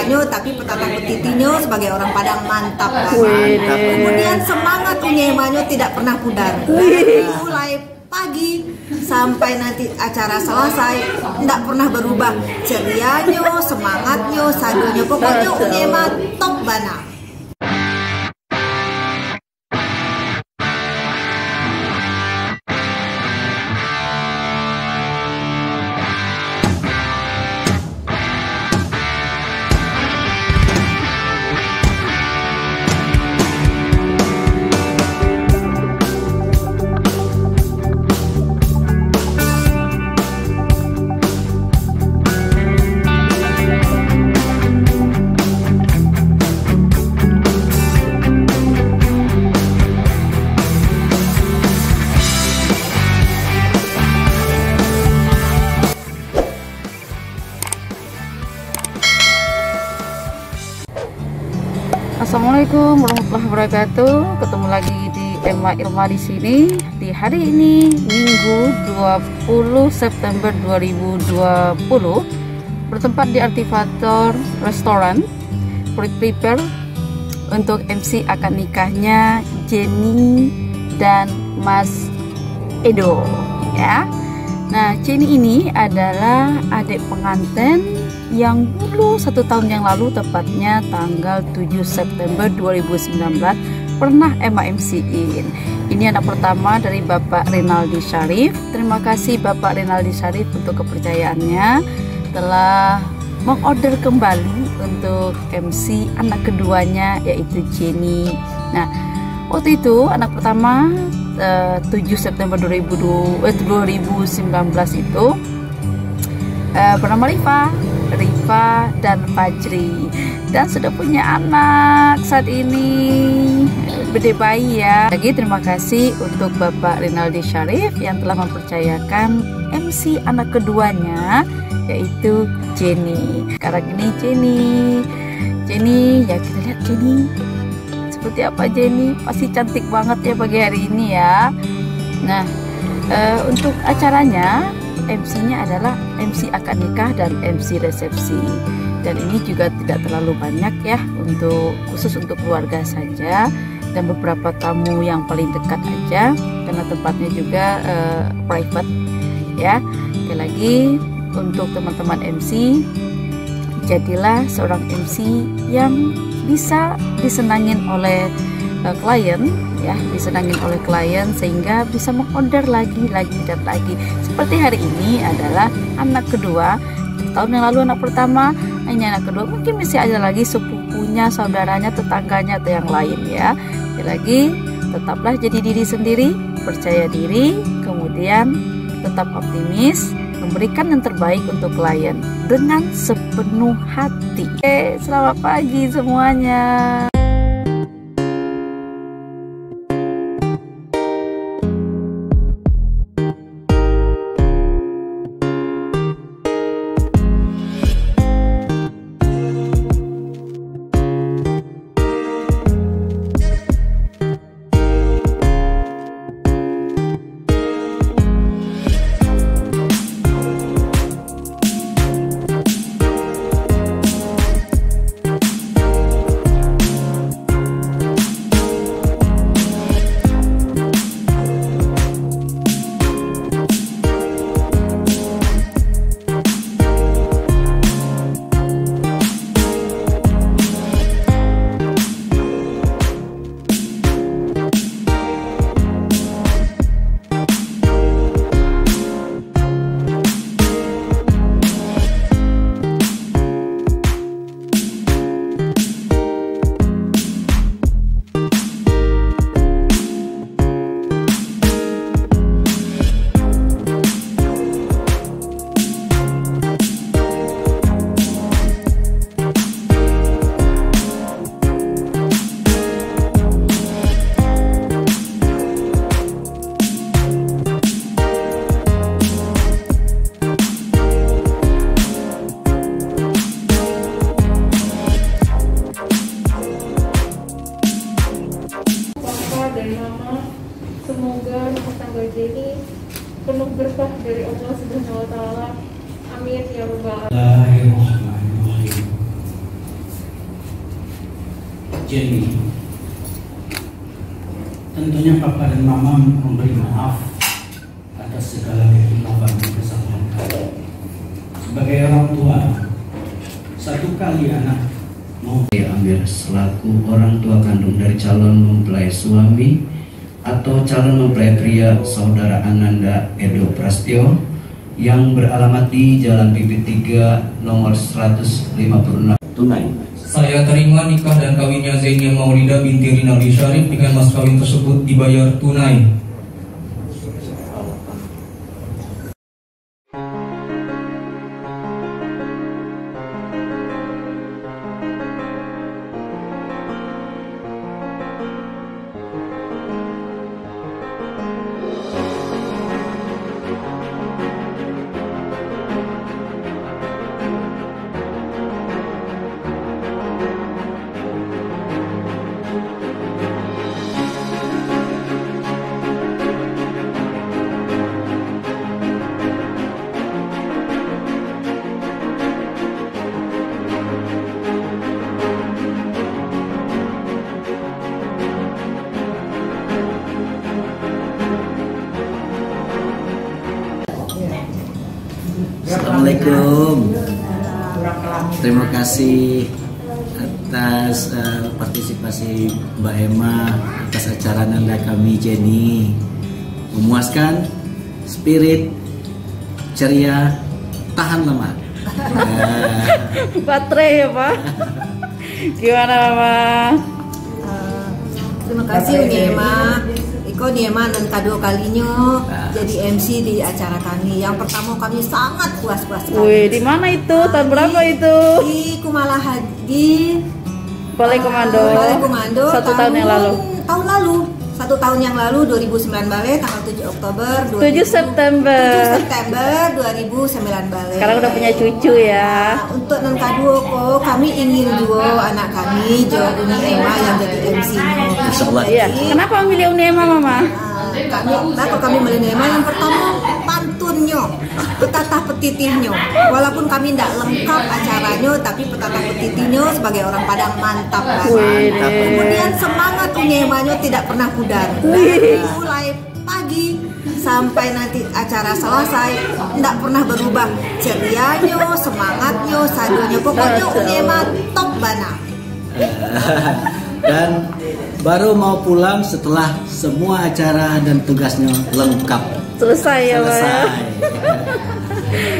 Cerianyo tapi petata petitinyo sebagai orang Padang mantap. Kemudian semangat unyemanyo tidak pernah pudar. Dari mulai pagi sampai nanti acara selesai tidak pernah berubah. Cerianyo, semangatnya, sadonya, pokoknya unyema top bana. Assalamualaikum warahmatullahi wabarakatuh. Ketemu lagi di Emma Irma di sini. Di hari ini Minggu 20 September 2020 bertempat di Artifator Restoran prepare untuk MC akan nikahnya Jenny dan Mas Edo ya. Nah, Jenny ini adalah adik pengantin yang dulu 1 tahun yang lalu, tepatnya tanggal 7 September 2019 pernah Emma MC-in. Ini anak pertama dari Bapak Rinaldi Syarif. Terima kasih Bapak Rinaldi Syarif untuk kepercayaannya telah mengorder kembali untuk MC anak keduanya, yaitu Jenny. Nah, waktu itu anak pertama 7 September 2019 itu bernama Rifa dan Fajri, dan sudah punya anak saat ini, bede bayi ya. Lagi terima kasih untuk Bapak Rinaldi Syarif yang telah mempercayakan MC anak keduanya, yaitu Jenny. Sekarang ini Jenny ya, kita lihat Jenny seperti apa. Jenny pasti cantik banget ya pagi hari ini ya. Nah, untuk acaranya MC-nya adalah MC akad nikah dan MC resepsi, dan ini juga tidak terlalu banyak ya, khusus untuk keluarga saja dan beberapa tamu yang paling dekat aja, karena tempatnya juga private ya. Sekali lagi untuk teman-teman MC, jadilah seorang MC yang bisa disenangin oleh klien ya, disenangin oleh klien sehingga bisa mengorder lagi dan lagi. Seperti hari ini adalah anak kedua, tahun yang lalu anak pertama, ini anak kedua, mungkin masih ada lagi sepupunya, saudaranya, tetangganya atau yang lain ya. Sekali lagi, tetaplah jadi diri sendiri, percaya diri, kemudian tetap optimis, memberikan yang terbaik untuk klien dengan sepenuh hati. Oke, selamat pagi semuanya. Jenny penuh berkah dari Allah Subhanahu wa taala. Amin ya rabbal alamin. Jenny. Tentunya Papa dan Mama memberi maaf atas segala kekhilafan dan kesalahan kami. Sebagai orang tua, satu kali anak mau diambil selaku orang tua kandung dari calon mempelai suami atau calon mempelai pria saudara Ananda Edo Prastyo yang beralamat di Jalan Bibit 3 nomor 156 tunai. Saya terima nikah dan kawinnya Zainia Maulida binti Rinaldi Syarif dengan mas kawin tersebut dibayar tunai. Assalamualaikum. Terima kasih atas partisipasi Mbak Emma atas acara nanda kami Jenny. Memuaskan, spirit, ceria, tahan lama. Baterai ya Pak. Gimana Mama? Terima kasih Uni Emma. Iko ni Emma dan kedua kalinya jadi MC di acara kami. Yang pertama kami sangat puas sekali. Wih, di mana itu? Tahun berapa itu? Di Kumala Haji Balai Komando. Balai Komando. Tahun yang lalu. Tahun lalu. 1 tahun yang lalu 2009 Balai tanggal 7 Oktober 7 September 2009 Balai. Sekarang udah punya cucu ya. Untuk nan kedua kok kami ingin dua anak kami Jo Uni Emma yang jadi MC-nya. Insyaallah. Iya. Kenapa memilih Uni Emma Mama? Kenapa kami milih Emma? Yang pertama pantunnya, petata petitihnya. Walaupun kami tidak lengkap acaranya, tapi petata petitihnya sebagai orang Padang mantap. Mantap. Kemudian semangat Uni Emma-nya tidak pernah pudar. Dari mulai pagi sampai nanti acara selesai tidak pernah berubah, cerianya, semangatnya, sadonya, pokoknya Uni Emma top bana. Dan baru mau pulang setelah semua acara dan tugasnya lengkap. Selesai ya Pak. Selesai.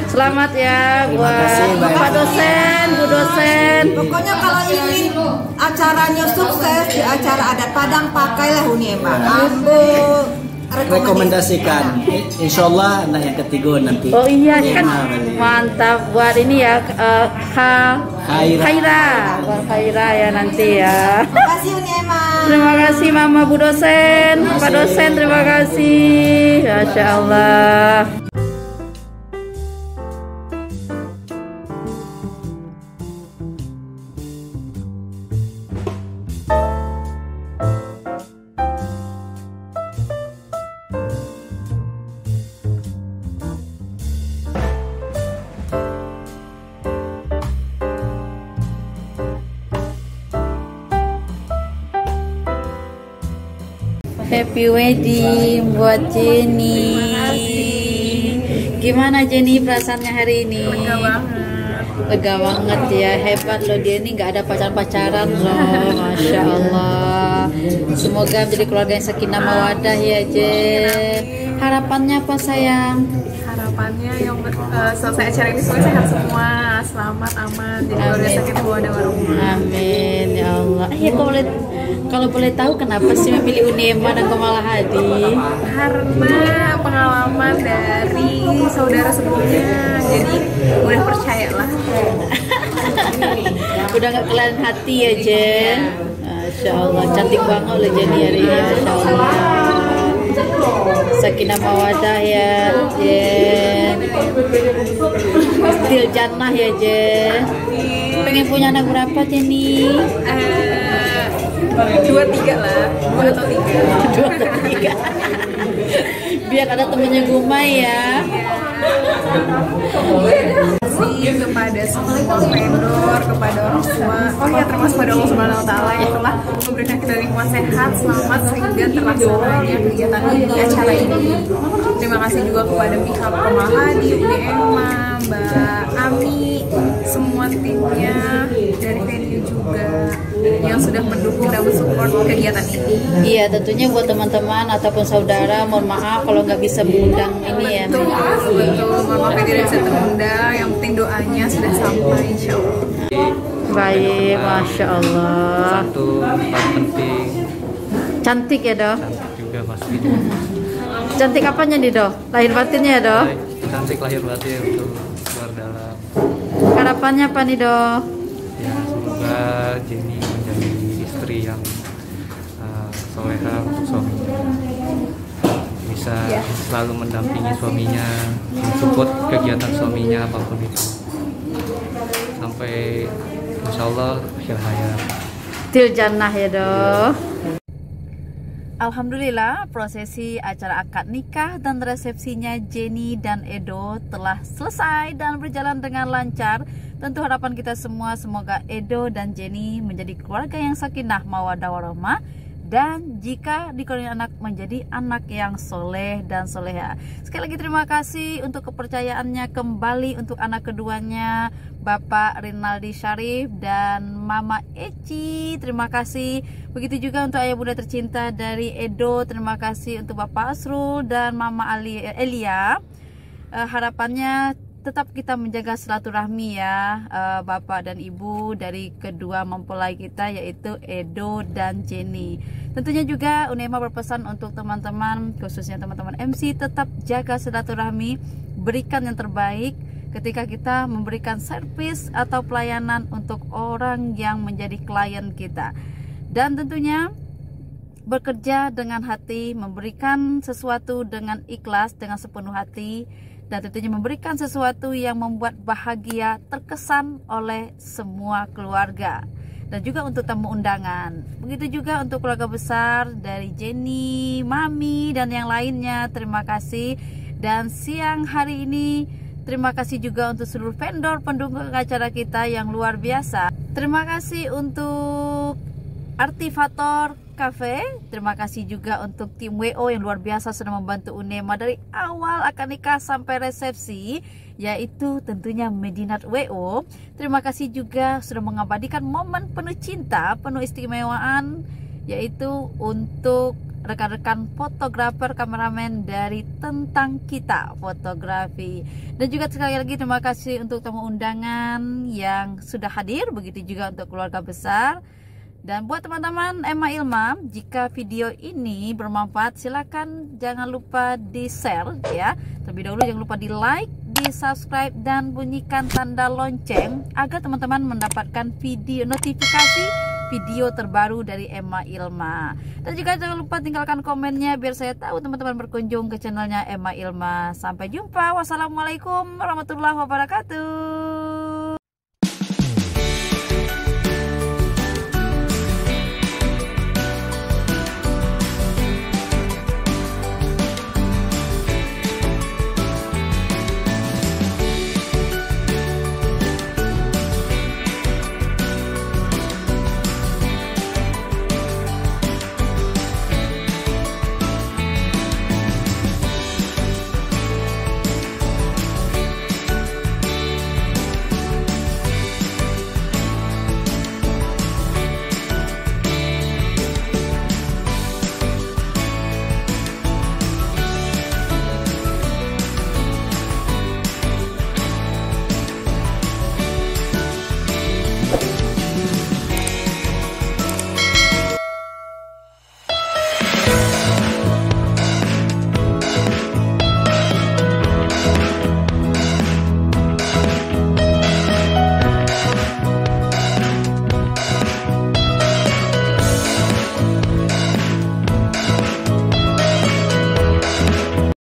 Selamat ya Terima buat kasih, Mbak Pak Emma. dosen, Bu dosen. Pokoknya kalau ingin acaranya sukses di acara adat Padang, pakailah Uni Emma. Ambo Rekomendasikan. Insyaallah anak yang ketiga nanti. Oh iya kan Emma. mantap buat ini ya Khaira. Buat Khaira ya nanti ya. Terima kasih Uni Emma. Terima kasih Mama Bu dosen, Pak dosen terima kasih. Masya Allah. Happy wedding buat Jenny. Gimana Jenny perasaannya hari ini? Lega banget. Lega banget ya, hebat loh dia ini nggak ada pacaran-pacaran loh, Masya Allah. Semoga menjadi keluarga yang sakinah mawadah ya Jen. Harapannya apa sayang? Harapannya yang selesai acara ini semua sehat semua, selamat, aman, jadi keluarga sakinah mawadah warahmah. Amin ya Allah. Ya kalau boleh tahu kenapa sih memilih Uni Emma dan Kumala Hadi? Karena pengalaman dari saudara sebelumnya, jadi udah percaya lah. Udah nggak kelihatan hati ya Jen. Masya Allah, cantik banget loh Jenny hari ini. Masya Allah. Sakinah mawadah ya Jen. Still jannah ya Jen. Pengen punya anak berapa Jenny? 2-3 lah, 2 atau 3. 2 atau 3. Biar ada temennya Gumai ya. kasih kepada semua vendor, kepada orang tua. Oh ya, termasuk pada Allah Subhanahu Wa Taala yang telah memberikan kita lingkungan sehat, selamat sehingga terlaksananya kegiatan acara ini. Terima kasih juga kepada pihak Pemalhadi, UNEMA, Mbak Ami, semua timnya dari venue juga yang sudah mendukung dan mensupport kegiatan ini. Iya, tentunya buat teman-teman ataupun saudara, mohon maaf kalau nggak bisa mengundang ini ya. Betul, mohon maaf tidak bisa terundang. Yang penting doanya sudah sampai, insya Allah. Baik, masya Allah. Satu paling penting, Cantik ya Do? cantik juga pastinya. Cantik apanya nih Do? Lahir batinnya ya Do? Cantik lahir batin untuk luar dalam. Harapannya apa nih Do? Ya, semoga Jenny menjadi istri yang soleha untuk suaminya, bisa selalu mendampingi suaminya, mensupport kegiatan suaminya apapun itu, sampai insya Allah akhir hayat. Til jannah ya Do. Alhamdulillah, prosesi acara akad nikah dan resepsinya Jenny dan Edo telah selesai dan berjalan dengan lancar. Tentu harapan kita semua semoga Edo dan Jenny menjadi keluarga yang sakinah mawaddah warahmah, dan jika dikaruniai anak menjadi anak yang soleh dan soleha. Sekali lagi terima kasih untuk kepercayaannya kembali untuk anak keduanya, Bapak Rinaldi Syarif dan Mama Eci. Terima kasih. Begitu juga untuk ayah bunda tercinta dari Edo. Terima kasih untuk Bapak Asrul dan Mama Elia. Harapannya tetap kita menjaga silaturahmi ya, Bapak dan Ibu dari kedua mempelai kita, yaitu Edo dan Jenny. Tentunya juga UNEMA berpesan untuk teman-teman, khususnya teman-teman MC, tetap jaga silaturahmi, berikan yang terbaik ketika kita memberikan servis atau pelayanan untuk orang yang menjadi klien kita. Dan tentunya bekerja dengan hati, memberikan sesuatu dengan ikhlas, dengan sepenuh hati, dan tentunya memberikan sesuatu yang membuat bahagia terkesan oleh semua keluarga, dan juga untuk tamu undangan. Begitu juga untuk keluarga besar dari Jenny, Mami, dan yang lainnya. Terima kasih. Dan siang hari ini terima kasih juga untuk seluruh vendor pendukung acara kita yang luar biasa. Terima kasih untuk Artifator Cafe. Terima kasih juga untuk tim WO yang luar biasa sudah membantu UNEMA dari awal akad nikah sampai resepsi, yaitu tentunya Medinat WO. Terima kasih juga sudah mengabadikan momen penuh cinta, penuh istimewaan, yaitu untuk rekan-rekan fotografer, kameramen dari Tentang Kita Fotografi. Dan juga sekali lagi terima kasih untuk tamu undangan yang sudah hadir. Begitu juga untuk keluarga besar. Dan buat teman-teman Emma Ilma, jika video ini bermanfaat, silakan jangan lupa di share ya. Terlebih dahulu jangan lupa di like, di subscribe, dan bunyikan tanda lonceng agar teman-teman mendapatkan video notifikasi video terbaru dari Emma Ilma. Dan juga jangan lupa tinggalkan komennya biar saya tahu teman-teman berkunjung ke channelnya Emma Ilma. Sampai jumpa. Wassalamualaikum warahmatullahi wabarakatuh.